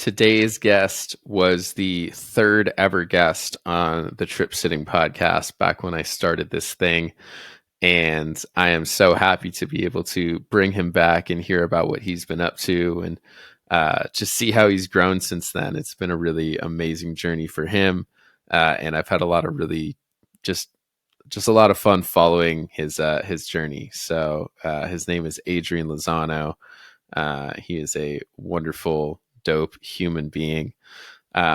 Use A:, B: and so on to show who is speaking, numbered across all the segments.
A: today's guest was the third ever guest on the Trip Sitting podcast back when I started this thing. And I am so happy to be able to bring him back and hear about what he's been up to and just see how he's grown since then. It's been a really amazing journey for him. And I've had a lot of really just a lot of fun following his journey. So his name is Adrian Lozano. He is a wonderful, dope human being.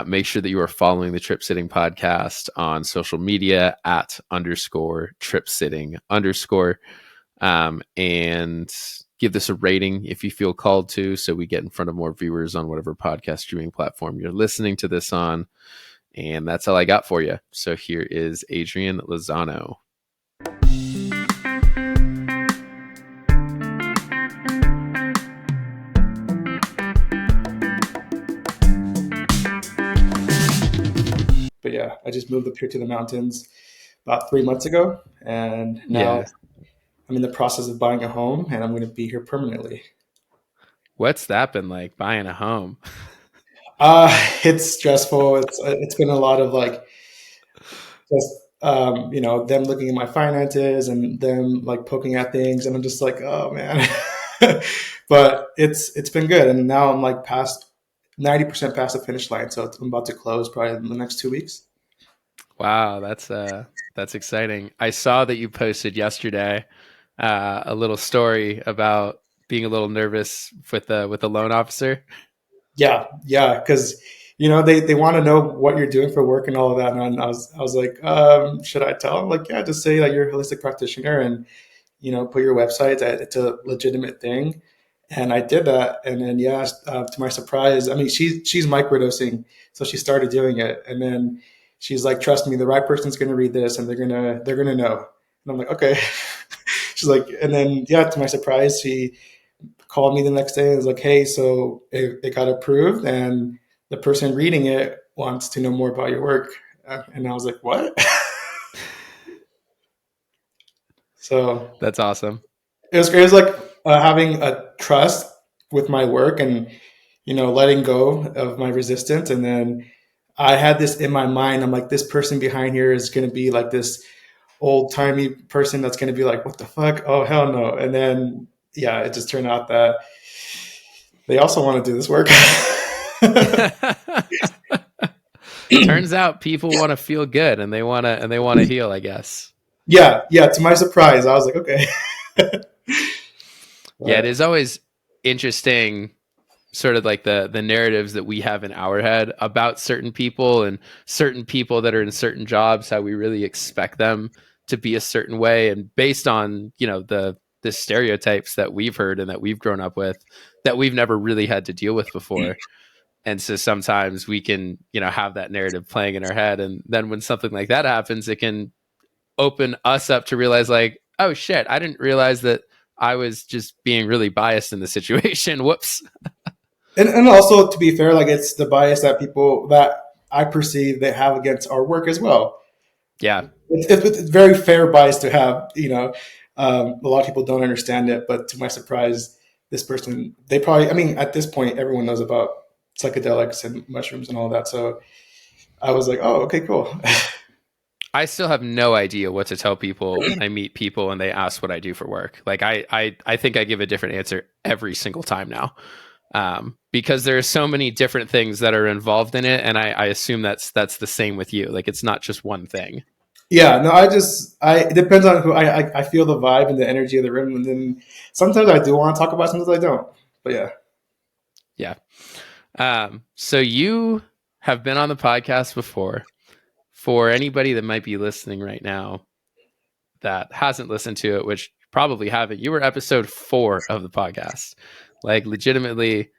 A: Make sure that you are following the Trip Sitting podcast on social media at _trip sitting _ and give this a rating if you feel called to, so we get in front of more viewers on whatever podcast streaming platform you're listening to this on. And that's all I got for you. So here is Adrian Lozano.
B: But yeah, I just moved up here to the mountains about 3 months ago, and now I'm in the process of buying a home, and I'm going to be here permanently.
A: What's that been like, buying a home?
B: It's stressful. It's been a lot of just them looking at my finances and them like poking at things, and I'm just like, oh man. But it's been good, and now I'm like past 90% past the finish line, so I'm about to close probably in the next 2 weeks.
A: Wow, that's exciting. I saw that you posted yesterday a little story about being a little nervous with the loan officer.
B: Yeah, because they want to know what you're doing for work and all of that, and I was like, should I tell them? Like, yeah, just say that you're a holistic practitioner and put your website that it's a legitimate thing. And I did that, and then to my surprise, I mean, she's microdosing, so she started doing it, and then she's like, "Trust me, the right person's going to read this, and they're gonna know." And I'm like, "Okay." She's like, and then to my surprise, she called me the next day and was like, "Hey, so it got approved, and the person reading it wants to know more about your work." And I was like, "What?" So
A: that's awesome.
B: It was great. It was like having a trust with my work and, letting go of my resistance. And then I had this in my mind. I'm like, this person behind here is going to be like this old timey person that's going to be like, what the fuck? Oh, hell no. And then, it just turned out that they also want to do this work.
A: Turns out people want to feel good and they want to heal, I guess.
B: Yeah. To my surprise, I was like, okay.
A: Yeah, it is always interesting, sort of like the narratives that we have in our head about certain people and certain people that are in certain jobs, how we really expect them to be a certain way, and based on the stereotypes that we've heard and that we've grown up with that we've never really had to deal with before. And so sometimes we can have that narrative playing in our head, and then when something like that happens, it can open us up to realize like, oh shit, I didn't realize that I was just being really biased in the situation. Whoops.
B: And also, to be fair, like, it's the bias that people that I perceive they have against our work as well.
A: Yeah.
B: It's very fair bias to have, a lot of people don't understand it, but to my surprise, this person, they probably, I mean, at this point, everyone knows about psychedelics and mushrooms and all that. So I was like, oh, okay, cool.
A: I still have no idea what to tell people when I meet people and they ask what I do for work. Like I think I give a different answer every single time now, because there are so many different things that are involved in it, and I assume that's the same with you. Like, it's not just one thing.
B: Yeah, no, it depends on who I feel the vibe and the energy of the room, and then sometimes I do want to talk about, sometimes I don't. But
A: yeah. So you have been on the podcast before. For anybody that might be listening right now that hasn't listened to it, which probably haven't, you were episode 4 of the podcast. Like, legitimately.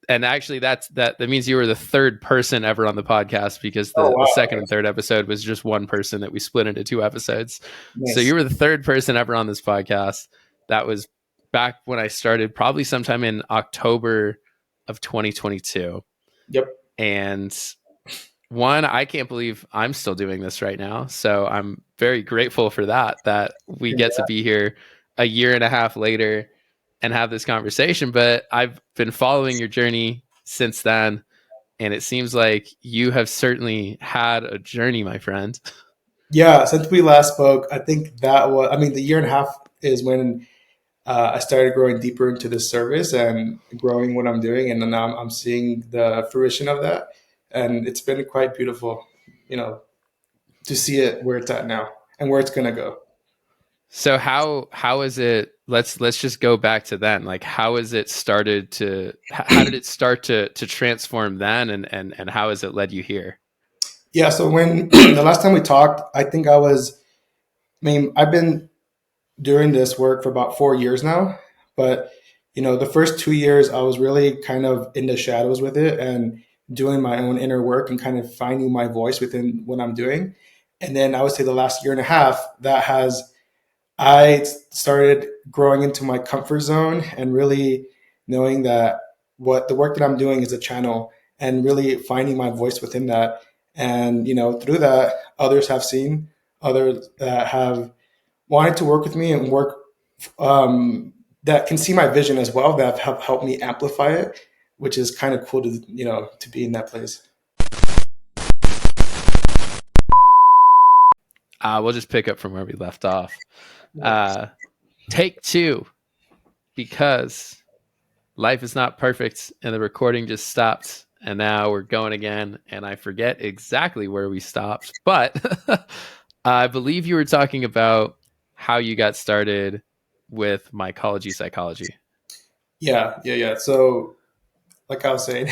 A: And actually that means you were the third person ever on the podcast, because the second and third episode was just one person that we split into 2 episodes. Nice. So you were the third person ever on this podcast. That was back when I started, probably sometime in October of 2022.
B: Yep.
A: And I can't believe I'm still doing this right now. So I'm very grateful for that we get to be here a year and a half later and have this conversation. But I've been following your journey since then. and it seems like you have certainly had a journey, my friend.
B: Yeah, since we last spoke, I think that was, I mean, the year and a half is when I started growing deeper into this service and growing what I'm doing. And then now I'm seeing the fruition of that. And it's been quite beautiful, you know, to see it where it's at now and where it's going to go.
A: So how is it? Let's just go back to then. Like, how is it started to? How did it start to transform then, and how has it led you here?
B: Yeah. So when the last time we talked, I think I mean, I've been doing this work for about 4 years now, but the first 2 years I was really kind of in the shadows with it and doing my own inner work and kind of finding my voice within what I'm doing. And then I would say the last year and a half that has I started growing into my comfort zone and really knowing that what the work that I'm doing is a channel and really finding my voice within that. And through that, others have seen others that have wanted to work with me and work that can see my vision as well, that have helped me amplify it, which is kind of cool to be in that place.
A: We'll just pick up from where we left off.
B: Nice.
A: Uh, take two, because life is not perfect, and the recording just stopped, and now we're going again, and I forget exactly where we stopped, but I believe you were talking about how you got started with mycology psychology.
B: Yeah. So, like I was saying,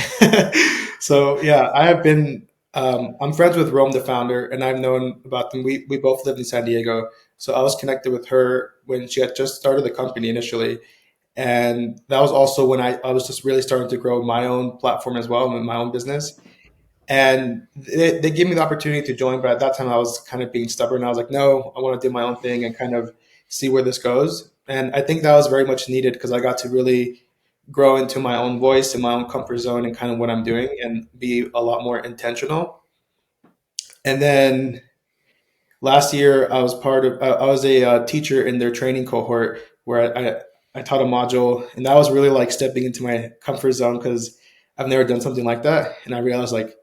B: so yeah, I have been. I'm friends with Rome, the founder, and I've known about them. We both lived in San Diego, so I was connected with her when she had just started the company initially, and that was also when I was just really starting to grow my own platform as well, my own business. And they gave me the opportunity to join, but at that time I was kind of being stubborn. I was like, no, I want to do my own thing and kind of see where this goes. And I think that was very much needed because I got to really grow into my own voice and my own comfort zone and kind of what I'm doing and be a lot more intentional. And then last year I was a teacher in their training cohort where I taught a module, and that was really like stepping into my comfort zone because I've never done something like that. And I realized like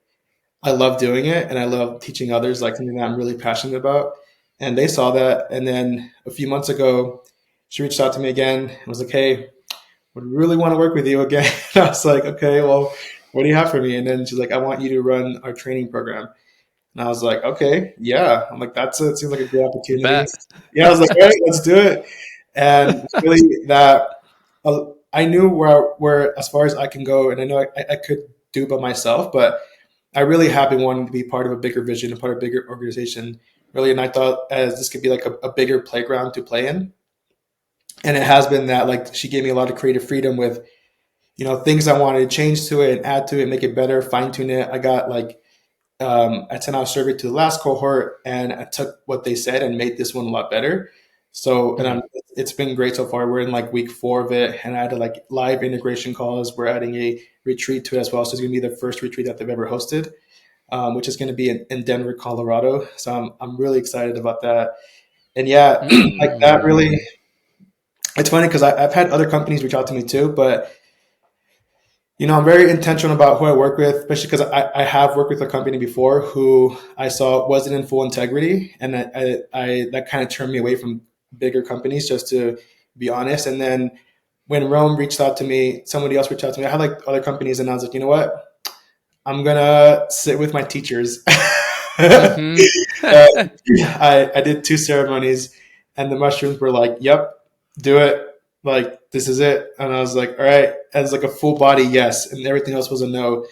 B: I love doing it and I love teaching others, like something that I'm really passionate about. And they saw that. And then a few months ago, she reached out to me again and was like, hey, would really want to work with you again. And I was like, okay, well, what do you have for me? And then she's like, I want you to run our training program. And I was like, okay, yeah. I'm like, it seems like a good opportunity.
A: Bet.
B: Yeah, I was like, all right, let's do it. And it's really that I knew where as far as I can go, and I know I could do it by myself, but I really have been wanting to be part of a bigger vision, a part of a bigger organization, really. And I thought as this could be like a bigger playground to play in. And it has been that, like, she gave me a lot of creative freedom with, things I wanted to change to it and add to it, make it better, fine tune it. I got like, I sent out a survey to the last cohort and I took what they said and made this one a lot better. So, and
A: Mhm.
B: it's been great so far. We're in like week 4 of it, and I had like live integration calls. We're adding a retreat to it as well. So it's going to be the first retreat that they've ever hosted, which is going to be in Denver, Colorado. So I'm really excited about that. And yeah, like that really,
A: Mm.
B: it's funny because I've had other companies reach out to me too, but I'm very intentional about who I work with, especially because I have worked with a company before who I saw wasn't in full integrity, and I that kind of turned me away from bigger companies, just to be honest. And then when Rome reached out to me, somebody else reached out to me. I had like other companies, and I was like, you know what? I'm gonna sit with my teachers.
A: Hmm.
B: I did 2 ceremonies, and the mushrooms were like, "Yep, do it. Like this is it." And I was like, "All right." And it's like a full body yes, and everything else was a no.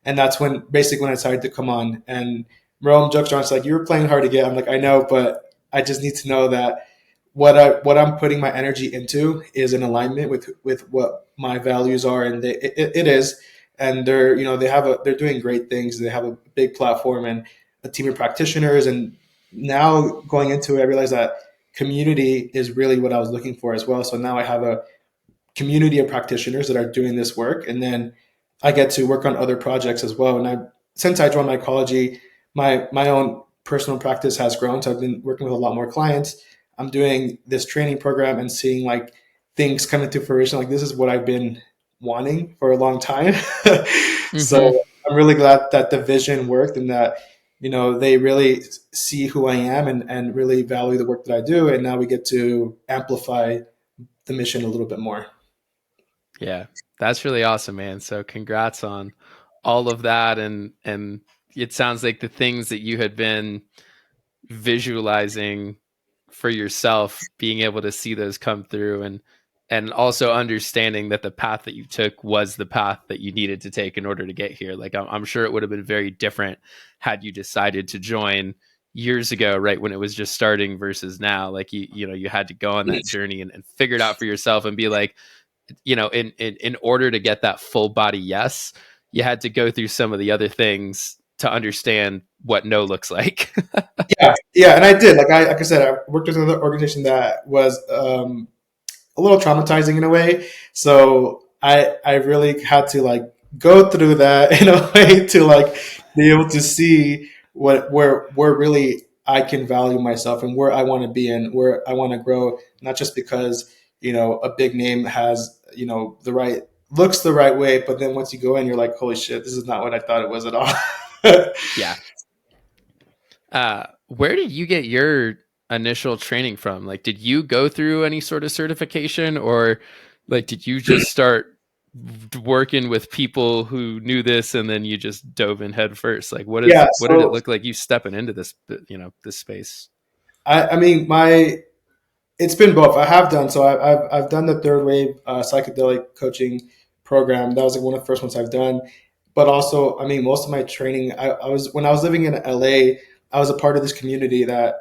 B: And that's when basically when I decided to come on. And Rome jokes around, it's like, "You were playing hard to get." I'm like, "I know, but I just need to know that what I'm putting my energy into is in alignment with what my values are, and it is." And they're doing great things. They have a big platform and a team of practitioners. And now going into it, I realized that community is really what I was looking for as well. So now I have a community of practitioners that are doing this work, and then I get to work on other projects as well. And since I joined mycology, my own personal practice has grown. So I've been working with a lot more clients. I'm doing this training program and seeing like things come into fruition. Like this is what I've been wanting for a long time. So
A: Hmm.
B: I'm really glad that the vision worked and that, they really see who I am and really value the work that I do. And now we get to amplify the mission a little bit more.
A: Yeah, that's really awesome, man. So congrats on all of that, and it sounds like the things that you had been visualizing for yourself, being able to see those come through, and also understanding that the path that you took was the path that you needed to take in order to get here. Like I'm sure it would have been very different had you decided to join years ago, right when it was just starting versus now. Like you had to go on that journey and figure it out for yourself and be like, in order to get that full body yes, you had to go through some of the other things to understand what no looks like.
B: Yeah, yeah, and I did. Like I said, I worked with another organization that was a little traumatizing in a way. So I really had to like go through that in a way to like be able to see where really I can value myself and where I want to be and where I want to grow, not just because, a big name has, the right looks the right way, but then once you go in, you're like, holy shit, this is not what I thought it was at all.
A: Yeah. Where did you get your initial training from? Like, did you go through any sort of certification, or like, did you just start working with people who knew this and then you just dove in head first? Like,
B: Yeah,
A: what did it
B: so
A: look like you stepping into this, this space?
B: I mean, it's been both. I have done so. I've done the third wave psychedelic coaching program. That was like one of the first ones I've done. But also, I mean, most of my training, I was when I was living in LA, I was a part of this community that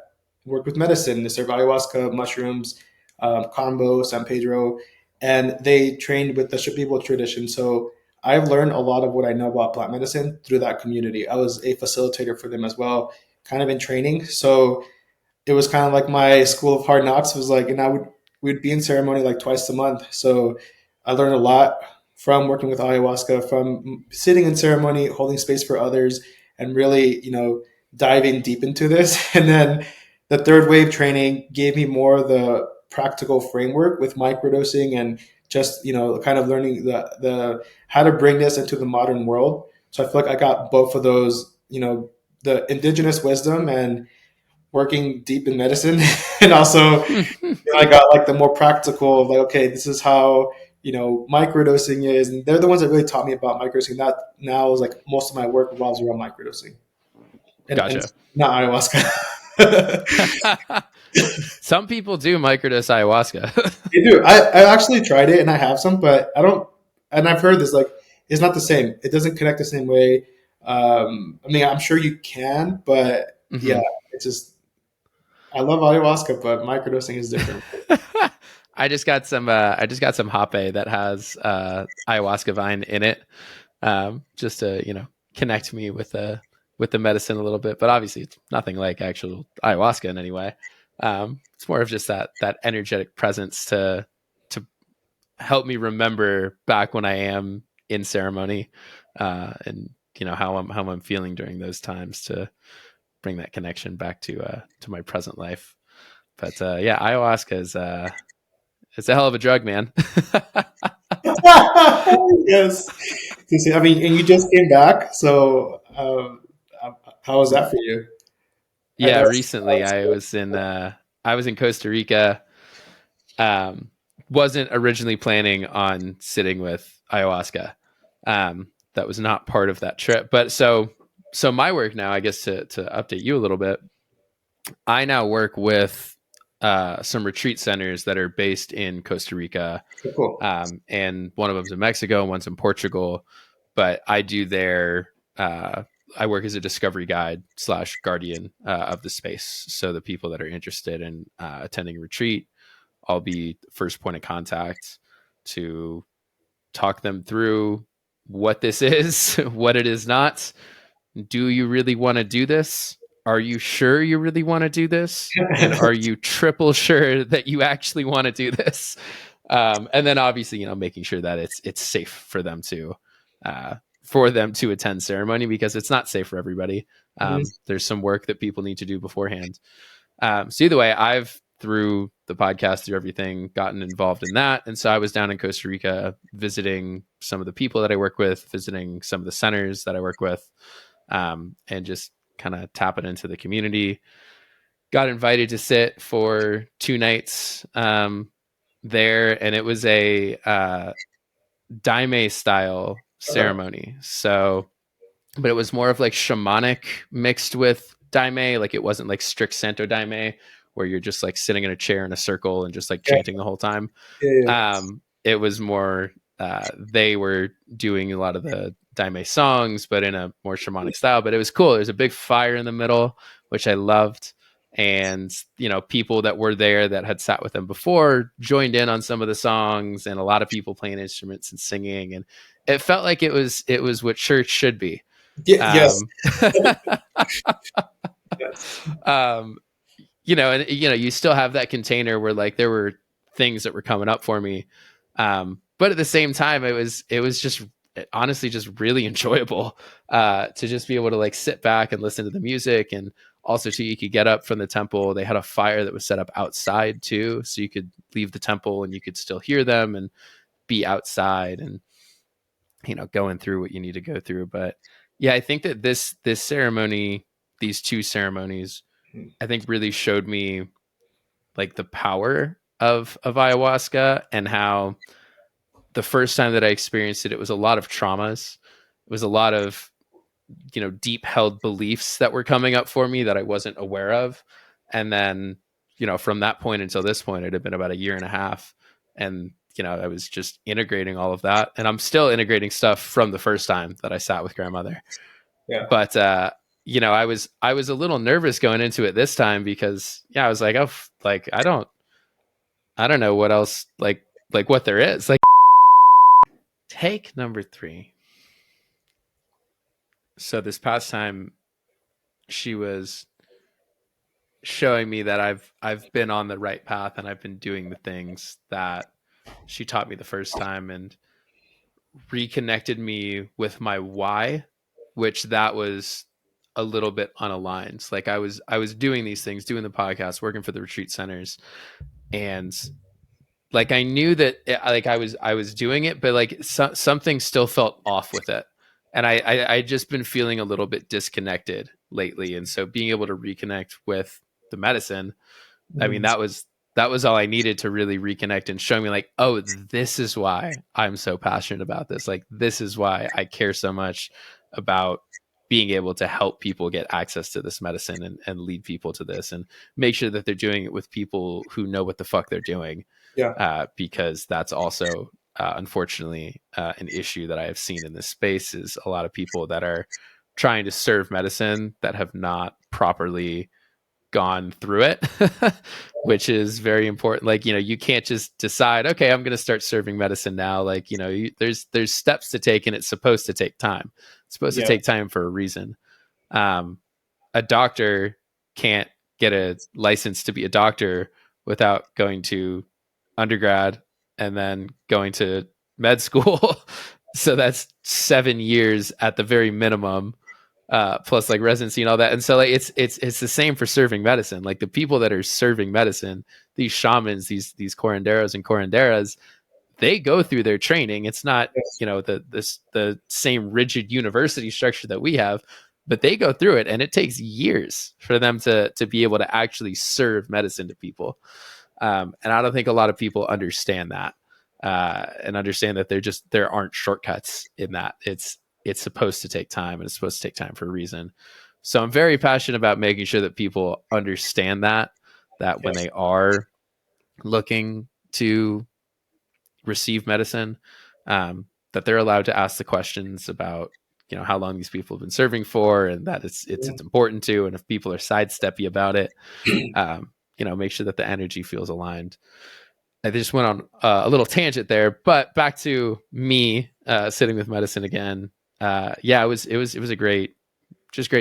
B: worked with medicine. They serve ayahuasca, mushrooms, combo, San Pedro, and they trained with the Shipibo tradition. So I've learned a lot of what I know about plant medicine through that community. I was a facilitator for them as well, kind of in training. So it was kind of like my school of hard knocks. It was like, and we'd be in ceremony like twice a month. So I learned a lot from working with ayahuasca, from sitting in ceremony, holding space for others, and really, diving deep into this. And then the third wave training gave me more of the practical framework with microdosing and just, kind of learning the how to bring this into the modern world. So I feel like I got both of those, the indigenous wisdom and working deep in medicine and also I got like the more practical of like, okay, this is how, microdosing is. And they're the ones that really taught me about microdosing. That now is like most of my work revolves around microdosing and
A: Gotcha.
B: not ayahuasca.
A: Some people do microdose ayahuasca.
B: They do. I actually tried it and I have some, but I don't, and I've heard this like, it's not the same. It doesn't connect the same way. I mean, I'm sure you can, but yeah,
A: Mhm.
B: it's just, I love ayahuasca, but microdosing is different.
A: I just got some hape that has ayahuasca vine in it, just to connect me with the medicine a little bit. But obviously, it's nothing like actual ayahuasca in any way. It's more of just that energetic presence to help me remember back when I am in ceremony, and how I'm feeling during those times to bring that connection back to my present life. But yeah, ayahuasca is it's a hell of a drug, man.
B: Yes. You see, I mean, and you just came back, so how was that for you? I
A: Yeah,
B: know.
A: recently I was in Costa Rica. Um, wasn't originally planning on sitting with ayahuasca. That was not part of that trip. But so my work now, I guess to update you a little bit, I now work with some retreat centers that are based in Costa Rica,
B: Cool.
A: and one of them's in Mexico, one's in Portugal. But I do their I work as a discovery guide slash guardian of the space. So the people that are interested in attending a retreat, I'll be first point of contact to talk them through what this is, what it is not. Do you really want to do this? Are you sure you really want to do this? And are you triple sure that you actually want to do this? And then obviously, making sure that it's safe uh, for them to attend ceremony, because it's not safe for everybody.
B: Mhm.
A: There's some work that people need to do beforehand. So either way, through the podcast, through everything, gotten involved in that. And so I was down in Costa Rica visiting some of the people that I work with, visiting some of the centers that I work with, and just kind of tapping into the community. Got invited to sit for 2 nights there, and it was a daime style
B: Uh-huh.
A: ceremony. So, but it was more of like shamanic mixed with daime. Like it wasn't like strict Santo daime where you're just like sitting in a chair in a circle and just like
B: Yeah,
A: chanting the whole time.
B: yeah, yeah.
A: It was more, they were doing a lot of the daime songs, but in a more shamanic style. But it was cool. There's a big fire in the middle, which I loved. And, you know, people that were there that had sat with them before joined in on some of the songs, and a lot of people playing instruments and singing. And it felt like it was what church should be.
B: Yes,
A: Um,
B: yes.
A: um, you know, and you know, you still have that container where like there were things that were coming up for me, but at the same time, it was just honestly just really enjoyable to just be able to like sit back and listen to the music. And also too, you could get up from the temple. They had a fire that was set up outside too, so you could leave the temple and you could still hear them and be outside and, you know, going through what you need to go through. But yeah, I think that this ceremony, these two ceremonies, I think really showed me like the power of ayahuasca, and how the first time that I experienced it, it was a lot of traumas. It was a lot of, you know, deep held beliefs that were coming up for me that I wasn't aware of. And then, you know, from that point until this point, it had been about a year and a half. And, you know, I was just integrating all of that. And I'm still integrating stuff from the first time that I sat with grandmother.
B: Yeah,
A: But you know, I was a little nervous going into it this time because yeah, I was like, oh, like I don't know what else like what there is. Like take number 3. So this past time she was showing me that I've been on the right path, and I've been doing the things that she taught me the first time, and reconnected me with my why, which that was a little bit unaligned. Like I was doing these things, doing the podcast, working for the retreat centers, and like I knew that like I was doing it, but like something still felt off with it. And I just been feeling a little bit disconnected lately, and so being able to reconnect with the medicine, I mean,
B: mm,
A: that was all I needed to really reconnect and show me like, oh, this is why I'm so passionate about this. Like this is why I care so much about being able to help people get access to this medicine, and lead people to this, and make sure that they're doing it with people who know what the fuck they're doing.
B: yeah,
A: Because that's also unfortunately an issue that I have seen in this space, is a lot of people that are trying to serve medicine that have not properly gone through it, which is very important. Like, you know, you can't just decide, okay, I'm going to start serving medicine now. Like, you know, there's steps to take, and it's supposed to take time. It's supposed to
B: yeah,
A: take time for a reason. Um, a doctor can't get a license to be a doctor without going to undergrad and then going to med school. So that's 7 years at the very minimum, plus like residency and all that. And so like it's the same for serving medicine. Like the people that are serving medicine, these shamans, these curanderos and curanderas, they go through their training. It's not,
B: yes,
A: you know, the same rigid university structure that we have, but they go through it, and it takes years for them to be able to actually serve medicine to people. And I don't think a lot of people understand that, and understand that there aren't shortcuts in that. It's supposed to take time, and it's supposed to take time for a reason. So I'm very passionate about making sure that people understand that when
B: yes,
A: they are looking to receive medicine, that they're allowed to ask the questions about, you know, how long these people have been serving for, and that it's important to. And if people are sidesteppy about it, you know, make sure that the energy feels aligned. I just went on a little tangent there, but back to me sitting with medicine again. Yeah, it was a great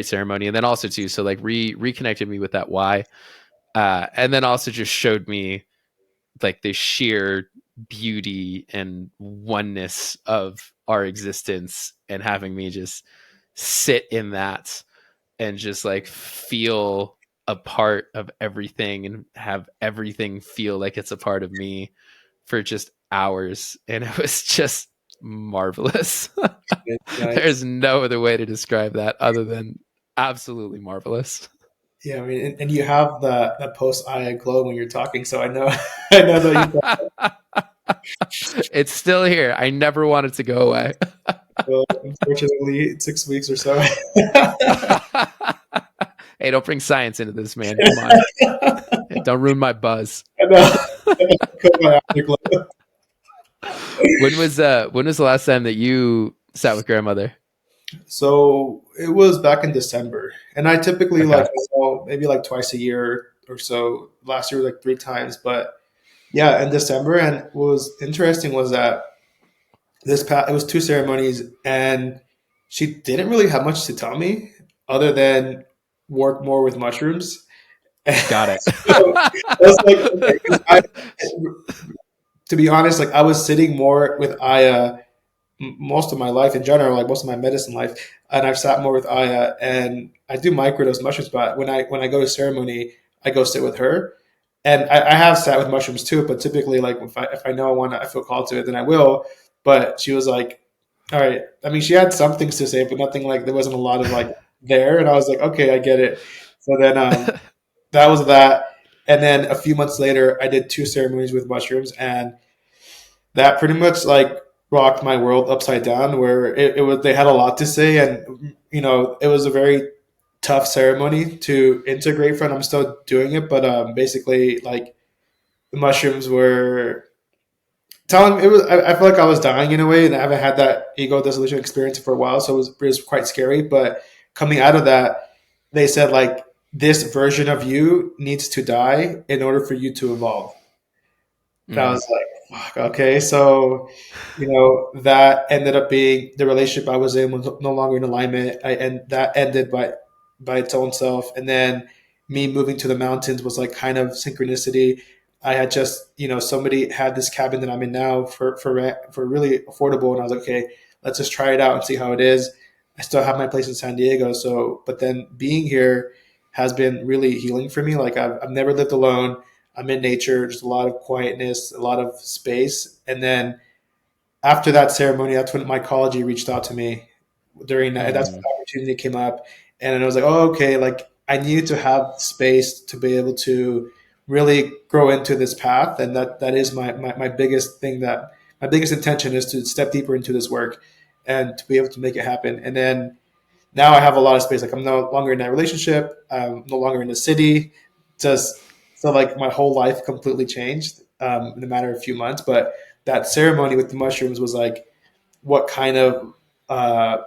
A: ceremony, and then also too, so like reconnected me with that why, and then also just showed me like the sheer beauty and oneness of our existence, and having me just sit in that and just like feel. a part of everything and have everything feel like it's a part of me for just hours. And it was just marvelous.
B: It's nice.
A: There's no other way to describe that other than absolutely marvelous.
B: Yeah, I mean, and you have the post eye glow when you're talking, so I know I know that you
A: It's still here. I never want it to go away.
B: will, unfortunately 6 weeks or so.
A: Hey, don't bring science into this, man. Come on. Hey, don't ruin my buzz.
B: I know. Cut my afterglow.
A: When was the last time that you sat with grandmother?
B: So it was back in December, and I typically like
A: Okay.
B: maybe like twice a year or so. Last year was like 3 times, but yeah, in December. And what was interesting was that it was two ceremonies, and she didn't really have much to tell me other than work more with mushrooms.
A: Got it.
B: So I was like, okay, 'cause to be honest, like I was sitting more with Aya most of my life in general, like most of my medicine life, and I've sat more with Aya, and I do microdose mushrooms. But when I go to ceremony, I go sit with her, and I have sat with mushrooms too. But typically, like if I know I feel called to it, then I will. But she was like, "All right." I mean, she had some things to say, but nothing like there wasn't a lot of like there, and I was like, "Okay, I get it." So then that was that, and then a few months later, I did two ceremonies with mushrooms, and that pretty much like rocked my world upside down. Where it was, they had a lot to say, and it was a very tough ceremony to integrate from. I'm still doing it, but basically, like the mushrooms were telling it was. I feel like I was dying in a way, and I haven't had that ego dissolution experience for a while, so it was quite scary. But coming out of that, they said like this version of you needs to die in order for you to evolve. And I
A: Mm.
B: was like, fuck, okay. So, that ended up being the relationship I was in was no longer in alignment. And that ended by its own self. And then me moving to the mountains was like kind of synchronicity. I had just, somebody had this cabin that I'm in now for really affordable. And I was like, okay, let's just try it out and see how it is. I still have my place in San Diego. So, but then being here has been really healing for me. Like I've never lived alone. I'm in nature, just a lot of quietness, a lot of space. And then after that ceremony, that's when my mycology reached out to me during that. That's when
A: Mm.
B: the opportunity came up. And I was like, oh, okay, like I needed to have space to be able to really grow into this path. And that is my biggest thing, that my biggest intention is to step deeper into this work and to be able to make it happen. And then now I have a lot of space. Like I'm no longer in that relationship. I'm no longer in the city. Just so like my whole life completely changed in a matter of a few months. But that ceremony with the mushrooms was like what kind of uh,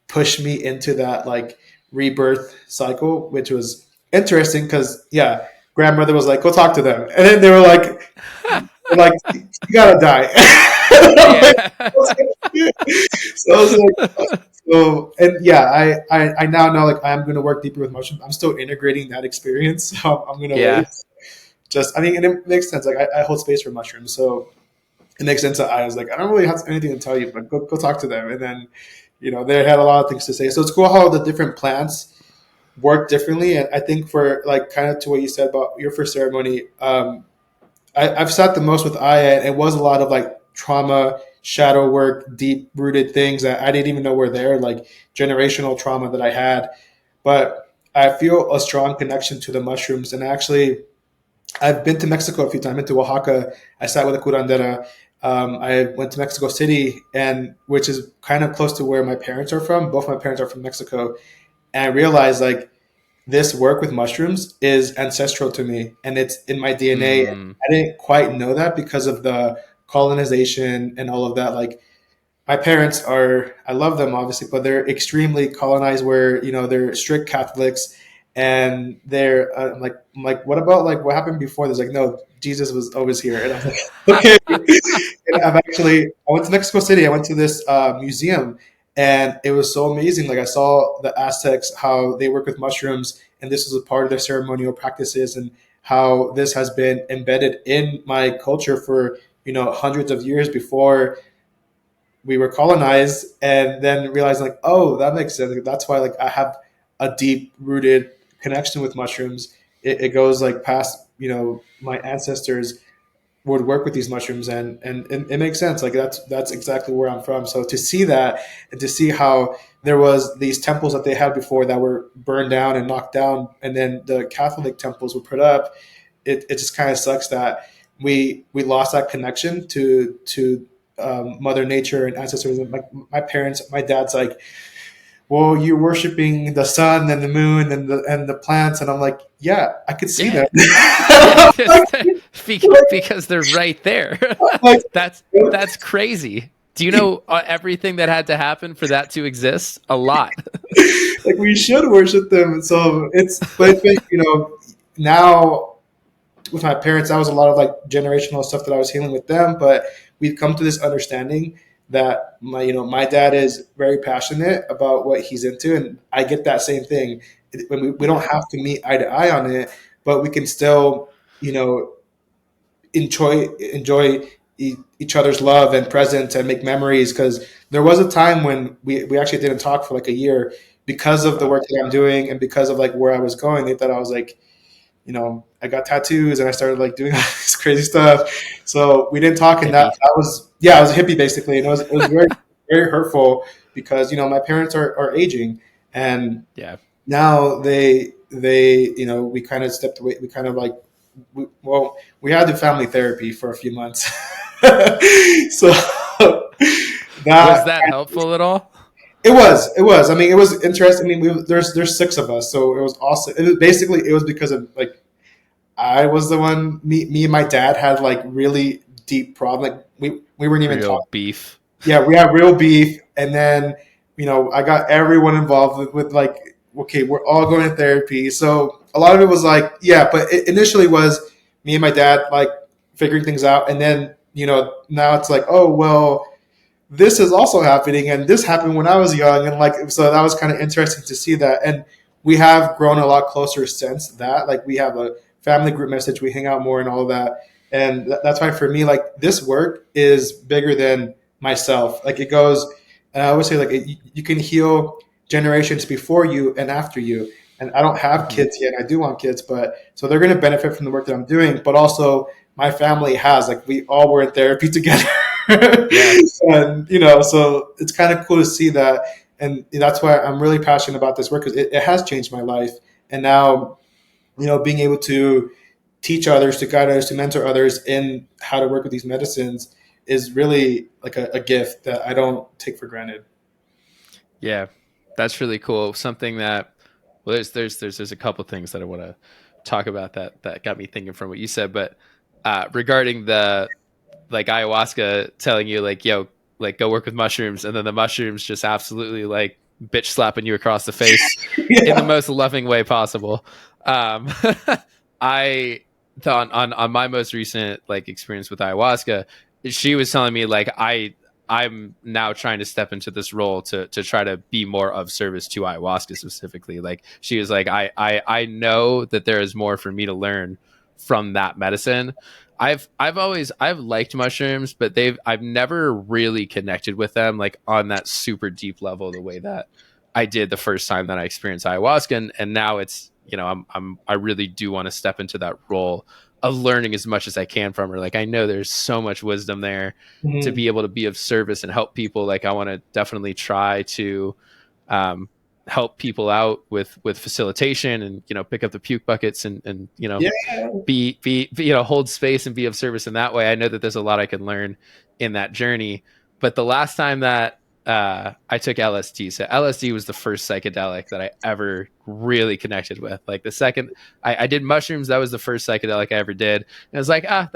B: pushed me into that like rebirth cycle, which was interesting because yeah, grandmother was like, "Go talk to them," and then they were like, "You gotta die." I'm like,
A: Yeah.
B: so I was like, so, and yeah, I now know like I'm going to work deeper with mushrooms. I'm still integrating that experience. So I'm going to wait.
A: Yeah.
B: I mean, and it makes sense. Like I hold space for mushrooms. So it makes sense that I was like, I don't really have anything to tell you, but go talk to them. And then, they had a lot of things to say. So it's cool how the different plants work differently. And I think for like kind of to what you said about your first ceremony, I've sat the most with Aya, and it was a lot of like trauma, shadow work, deep rooted things that I didn't even know were there, like generational trauma that I had. But I feel a strong connection to the mushrooms. And actually, I've been to Mexico a few times. I've been to Oaxaca. I sat with a curandera. I went to Mexico City, and which is kind of close to where my parents are from. Both my parents are from Mexico, and I realized like this work with mushrooms is ancestral to me, and it's in my DNA.
A: Mm.
B: I didn't quite know that because of the colonization and all of that. Like my parents are, I love them obviously, but they're extremely colonized where, they're strict Catholics, and they're I'm like, what about like what happened before this? Like, no, Jesus was always here. And I was like, okay. And I went to Mexico City. I went to this museum, and it was so amazing. Like I saw the Aztecs, how they work with mushrooms, and this was a part of their ceremonial practices, and how this has been embedded in my culture for, hundreds of years before we were colonized, and then realizing like, oh, that makes sense. Like, that's why like I have a deep rooted connection with mushrooms. it goes like past, my ancestors would work with these mushrooms, and it makes sense. Like that's exactly where I'm from. So to see that, and to see how there was these temples that they had before that were burned down and knocked down, and then the Catholic temples were put up, it just kind of sucks that we lost that connection to Mother Nature and ancestors. Like my parents, my dad's like, well, you're worshiping the sun and the moon and the plants, and I'm like, yeah, I could see
A: Yeah.
B: that.
A: Yeah, because they're right there.
B: like,
A: That's crazy. Do you know everything that had to happen for that to exist? A lot.
B: like we should worship them. So but now with my parents, that was a lot of like generational stuff that I was healing with them. But we've come to this understanding that my dad is very passionate about what he's into, and I get that same thing. When we don't have to meet eye to eye on it, but we can still, enjoy each other's love and presence and make memories. Because there was a time when we actually didn't talk for like a year because of the
A: Wow.
B: work that I'm doing and because of like where I was going. They thought I was like, I got tattoos and I started like doing all this crazy stuff. So we didn't talk, and that,
A: Hippie.
B: that was, yeah, I was a hippie basically, and it was very very hurtful because my parents are aging, and
A: Yeah.
B: now they we kind of stepped away. We kind of like we had to do family therapy for a few months. So
A: Was
B: that
A: that helpful at all?
B: it was. I mean, it was interesting. I mean, there's six of us, so it was awesome. It was because of like I was the one. Me and my dad had like really deep problem. Like we weren't even
A: Real
B: talking.
A: beef.
B: Yeah, we had real beef, and then I got everyone involved with like, okay, we're all going to therapy. So a lot of it was like, yeah, but it initially was me and my dad like figuring things out, and then now it's like, oh well, this is also happening, and this happened when I was young, and like, so that was kind of interesting to see that. And we have grown a lot closer since that. Like, we have a family group message, we hang out more and all of that. And that's why for me, like, this work is bigger than myself. Like, it goes, and I always say, like, you can heal generations before you and after you. And I don't have
A: Hmm.
B: kids yet. I do want kids, but so they're going to benefit from the work that I'm doing. But also, my family has, like, we all were in therapy together.
A: Yeah.
B: And so it's kind of cool to see that, and that's why I'm really passionate about this work, because it has changed my life. And now being able to teach others, to guide others, to mentor others in how to work with these medicines is really like a gift that I don't take for granted.
A: Yeah. That's really cool. Something that well, there's a couple things that I want to talk about that got me thinking from what you said, but regarding the like ayahuasca telling you like, yo, like go work with mushrooms, and then the mushrooms just absolutely like bitch slapping you across the face in the
B: Yeah.
A: most loving way possible. um I thought on my most recent like experience with ayahuasca, she was telling me like I'm now trying to step into this role to try to be more of service to ayahuasca specifically. Like she was like, I know that there is more for me to learn from that medicine. I've liked mushrooms, but I've never really connected with them like on that super deep level the way that I did the first time that I experienced ayahuasca. And now it's, I really do want to step into that role of learning as much as I can from her. Like I know there's so much wisdom there to
B: Mhm.
A: be able to be of service and help people. Like I want to definitely try to um, help people out with facilitation and pick up the puke buckets and
B: Yeah.
A: be hold space and be of service in that way. I know that there's a lot I can learn in that journey. But the last time that I took LSD, so LSD was the first psychedelic that I ever really connected with. Like the second I did mushrooms, that was the first psychedelic I ever did. And I was like, that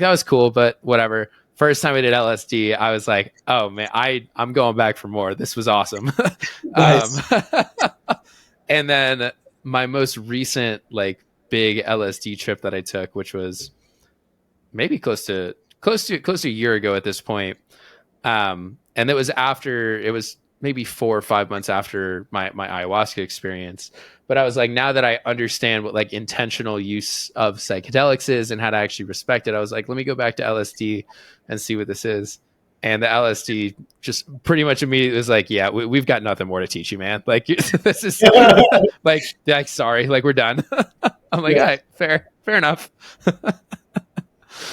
A: was cool, but whatever. First time I did LSD, I was like, oh man, I'm going back for more. This was awesome. um,
B: Nice.
A: and then my most recent like big LSD trip that I took, which was maybe close to a year ago at this point. And it was maybe 4 or 5 months after my ayahuasca experience. But I was like, now that I understand what like intentional use of psychedelics is and how to actually respect it, I was like, let me go back to LSD and see what this is. And the LSD just pretty much immediately was like, yeah, we've got nothing more to teach you, man. Like this is like sorry, like we're done. I'm like, all
B: Yeah,
A: right, fair enough.
B: that's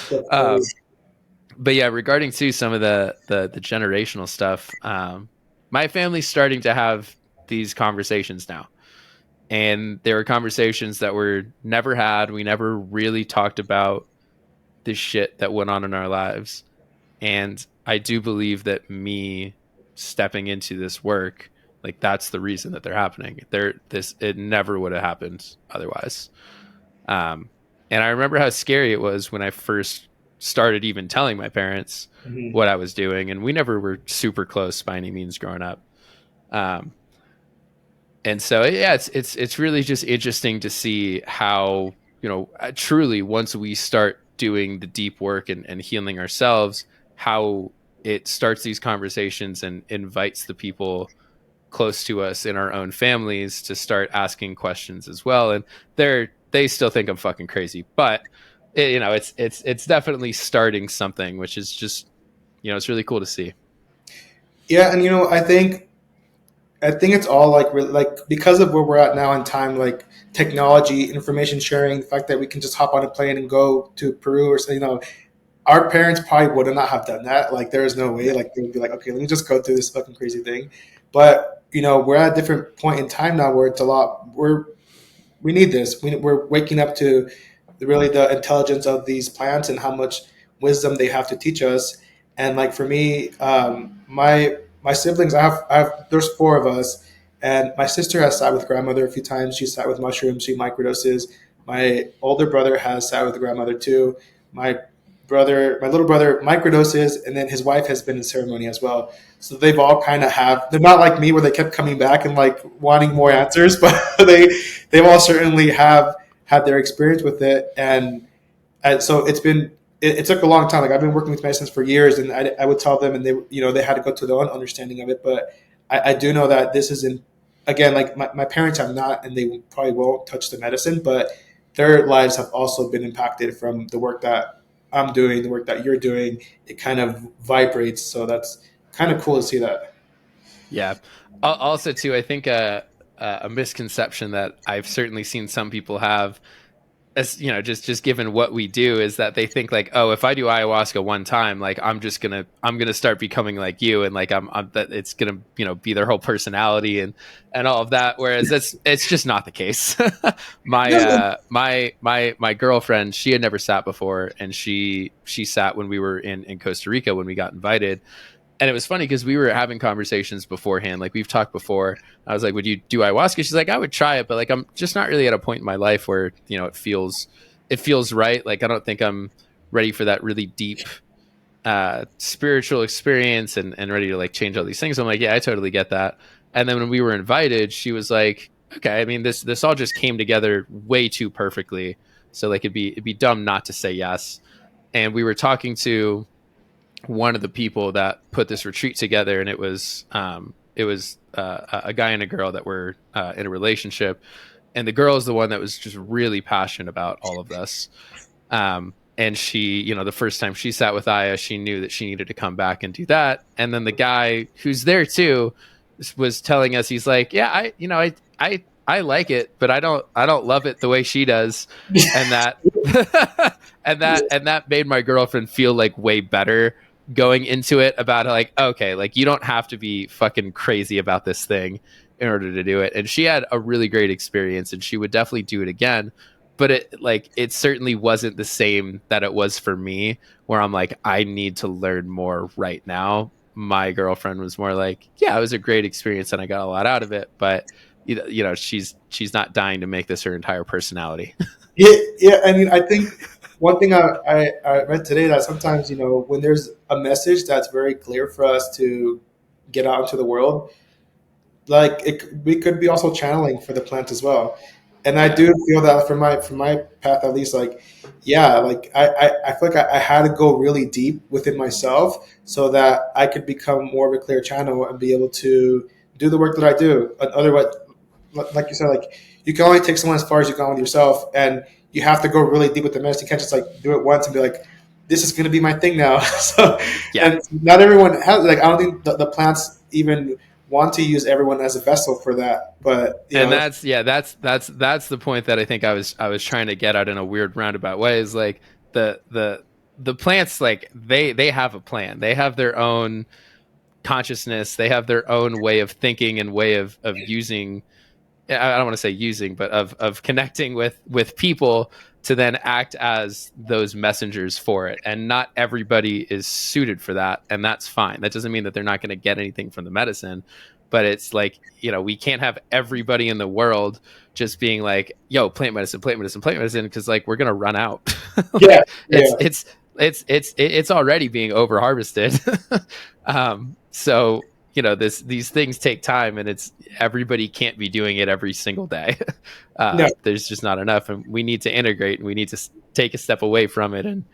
B: funny.
A: um, but yeah, regarding to some of the generational stuff, my family's starting to have these conversations now, and there were conversations that were never had. We never really talked about the shit that went on in our lives, and I do believe that me stepping into this work, like that's the reason that they're happening. It never would have happened otherwise. Um, and I remember how scary it was when I first started even telling my parents
B: Mhm.
A: what I was doing, and we never were super close by any means growing up. Um, and so yeah, it's really just interesting to see how, truly, once we start doing the deep work and healing ourselves, how it starts these conversations and invites the people close to us in our own families to start asking questions as well. And they still think I'm fucking crazy, but it's definitely starting something, which is just, it's really cool to see.
B: Yeah, and I think it's all like because of where we're at now in time, like technology, information sharing, the fact that we can just hop on a plane and go to Peru or something. Our parents probably would not have done that. Like there is no way.
A: Yeah.
B: Like they would be like, okay, let me just go through this fucking crazy thing. But we're at a different point in time now where it's a lot. We need this. We're waking up to really the intelligence of these plants and how much wisdom they have to teach us. And like for me, my siblings, there's four of us, and my sister has sat with grandmother a few times. She sat with mushrooms. She microdoses. My older brother has sat with the grandmother too. My little brother microdoses, and then his wife has been in ceremony as well. So they've all kind of have. They're not like me where they kept coming back and like wanting more answers, but they've all certainly have had their experience with it, and so it took a long time. Like I've been working with medicines for years, and I would tell them, and they had to go to their own understanding of it. But I do know that this isn't, again, like my parents have not, and they probably won't touch the medicine, but their lives have also been impacted from the work that I'm doing, the work that you're doing. It kind of vibrates, so that's kind of cool to see that.
A: Yeah. Also, too, I think a misconception that I've certainly seen some people have, as just given what we do, is that they think like, oh, if I do ayahuasca one time, like I'm gonna start becoming like you, and like I'm that it's gonna be their whole personality and all of that. Whereas it's just not the case. my
B: Yeah.
A: my girlfriend, she had never sat before, and she sat when we were in Costa Rica when we got invited. And it was funny because we were having conversations beforehand, like we've talked before. I was like, would you do ayahuasca? She's like, I would try it, but like I'm just not really at a point in my life where it feels right. Like I don't think I'm ready for that really deep spiritual experience and ready to like change all these things. I'm like, yeah, I totally get that. And then when we were invited, she was like, okay, I mean, this all just came together way too perfectly, so like it'd be dumb not to say yes. And we were talking to one of the people that put this retreat together, and it was a guy and a girl that were in a relationship, and the girl is the one that was just really passionate about all of this. And she, the first time she sat with Aya, she knew that she needed to come back and do that. And then the guy who's there too was telling us, he's like, yeah, I like it, but I don't love it the way she does. And that and that made my girlfriend feel like way better going into it, about like, okay, like you don't have to be fucking crazy about this thing in order to do it. And she had a really great experience, and she would definitely do it again. But it certainly wasn't the same that it was for me, where I'm like, I need to learn more right now. My girlfriend was more like, yeah, it was a great experience and I got a lot out of it, but she's not dying to make this her entire personality.
B: Yeah, yeah. I mean, I think one thing I read today, that sometimes when there's a message that's very clear for us to get out into the world, like we could be also channeling for the plant as well. And I
A: Yeah.
B: do feel that for my path at least, like yeah, like I feel like I had to go really deep within myself so that I could become more of a clear channel and be able to do the work that I do. Otherwise, like you said, like you can only take someone as far as you can with yourself, and you have to go really deep with the message. You can't just like do it once and be like, "This is going to be my thing now." So,
A: Yeah.
B: and not everyone has, like, I don't think the plants even want to use everyone as a vessel for that. But
A: And that's the point that I think I was trying to get at in a weird roundabout way, is like the plants, like they have a plan. They have their own consciousness. They have their own way of thinking and way of using, I don't want to say using, but of connecting with people to then act as those messengers for it. And not everybody is suited for that, and that's fine. That doesn't mean that they're not going to get anything from the medicine, but it's like, we can't have everybody in the world just being like, yo, plant medicine, plant medicine, plant medicine, because like we're gonna run out.
B: yeah,
A: Like
B: yeah,
A: it's already being over harvested. So these things take time, and it's everybody can't be doing it every single day.
B: no,
A: There's just not enough, and we need to integrate, and we need to take a step away from it and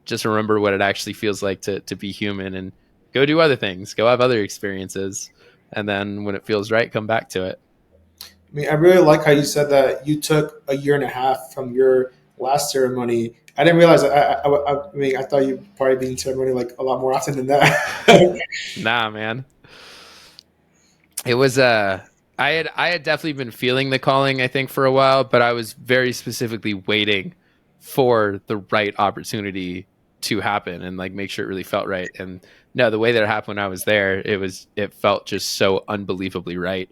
A: just remember what it actually feels like to be human, and go do other things, go have other experiences, and then when it feels right, come back to it.
B: I mean, I really like how you said that you took a year and a half from your last ceremony. I didn't realize that. I mean, I thought you'd probably be in ceremony like a lot more often than that.
A: Nah, man. It was I had definitely been feeling the calling, I think, for a while, but I was very specifically waiting for the right opportunity to happen and like make sure it really felt right. And no, the way that it happened when I was there, it felt just so unbelievably right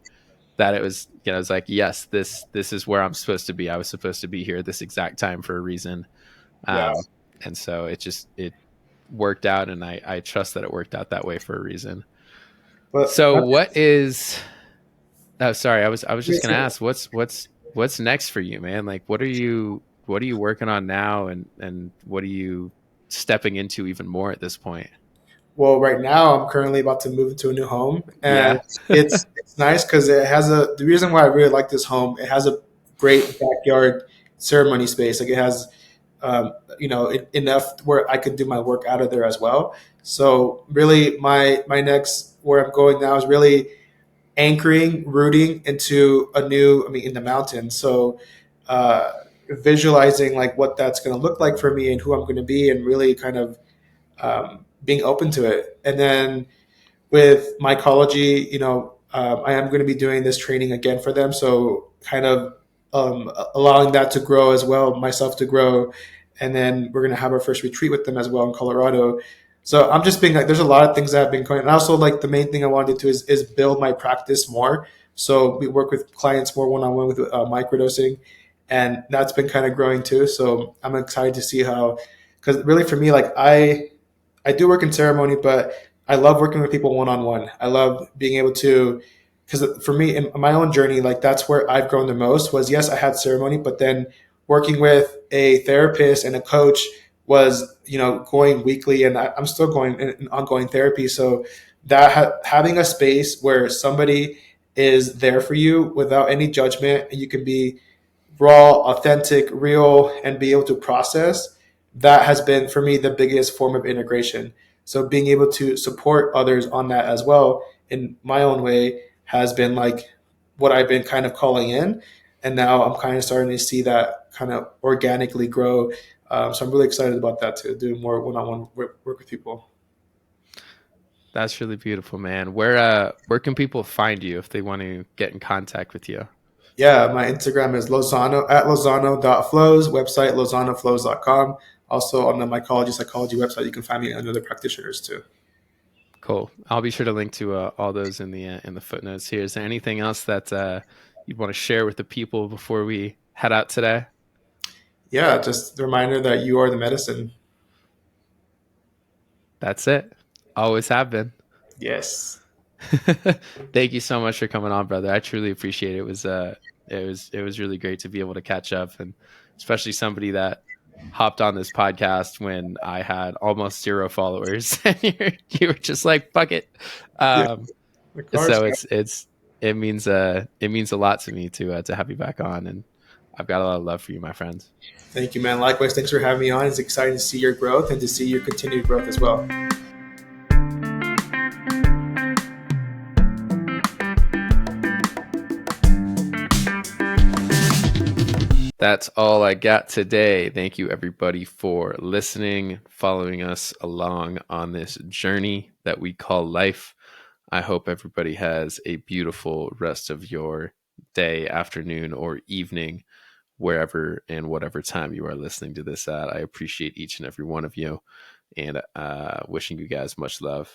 A: that it was, it was like, yes, this is where I'm supposed to be. I was supposed to be here at this exact time for a reason.
B: Yeah,
A: Um, and so it worked out, and I trust that it worked out that way for a reason.
B: but
A: So what is Oh, sorry. I was just gonna
B: yeah.
A: ask, what's next for you, man? Like, what are you working on now, and what are you stepping into even more at this point?
B: Well, right now I'm currently about to move into a new home, and
A: Yeah,
B: it's nice because it has a. The reason why I really like this home, it has a great backyard ceremony space. Like it has, enough where I could do my work out of there as well. So really, my next where I'm going now is really anchoring, rooting into a new. I mean, in the mountains. So. Visualizing like what that's going to look like for me and who I'm going to be, and really kind of being open to it. And then with mycology, I am going to be doing this training again for them. So kind of allowing that to grow as well, myself to grow. And then we're going to have our first retreat with them as well in Colorado. So I'm just being like, there's a lot of things that have been going. And also like the main thing I wanted to is build my practice more. So we work with clients more one-on-one with microdosing, and that's been kind of growing too. So I'm excited to see how, because really for me, like I do work in ceremony, but I love working with people one on one. I love being able to, because for me in my own journey, like that's where I've grown the most. Was yes, I had ceremony, but then working with a therapist and a coach was going weekly, and I'm still going in ongoing therapy. So that having a space where somebody is there for you without any judgment, and you can be raw, authentic, real, and be able to process, that has been for me the biggest form of integration. So being able to support others on that as well in my own way has been like what I've been kind of calling in. And now I'm kind of starting to see that kind of organically grow. So I'm really excited about that, to do more one-on-one work with people.
A: that's really beautiful, man. Where can people find you if they want to get in contact with you?
B: Yeah, my Instagram is Lozano at Lozano.flows, website LozanoFlows.com. Also on the mycology psychology website, you can find me under the practitioners too.
A: Cool. I'll be sure to link to all those in the footnotes here. Is there anything else that you'd want to share with the people before we head out today?
B: Yeah, just a reminder that you are the medicine.
A: That's it. Always have been.
B: Yes.
A: Thank you so much for coming on, brother. I truly appreciate it. It was really great to be able to catch up, and especially somebody that hopped on this podcast when I had almost zero followers, and you were just like, "Fuck it."
B: Yeah,
A: Um,
B: of course.
A: so it means a lot to me to have you back on, and I've got a lot of love for you, my friend.
B: Thank you, man. Likewise, thanks for having me on. It's exciting to see your growth and to see your continued growth as well.
A: That's all I got today. Thank you, everybody, for listening, following us along on this journey that we call life. I hope everybody has a beautiful rest of your day, afternoon, or evening, wherever and whatever time you are listening to this at. I appreciate each and every one of you, and wishing you guys much love.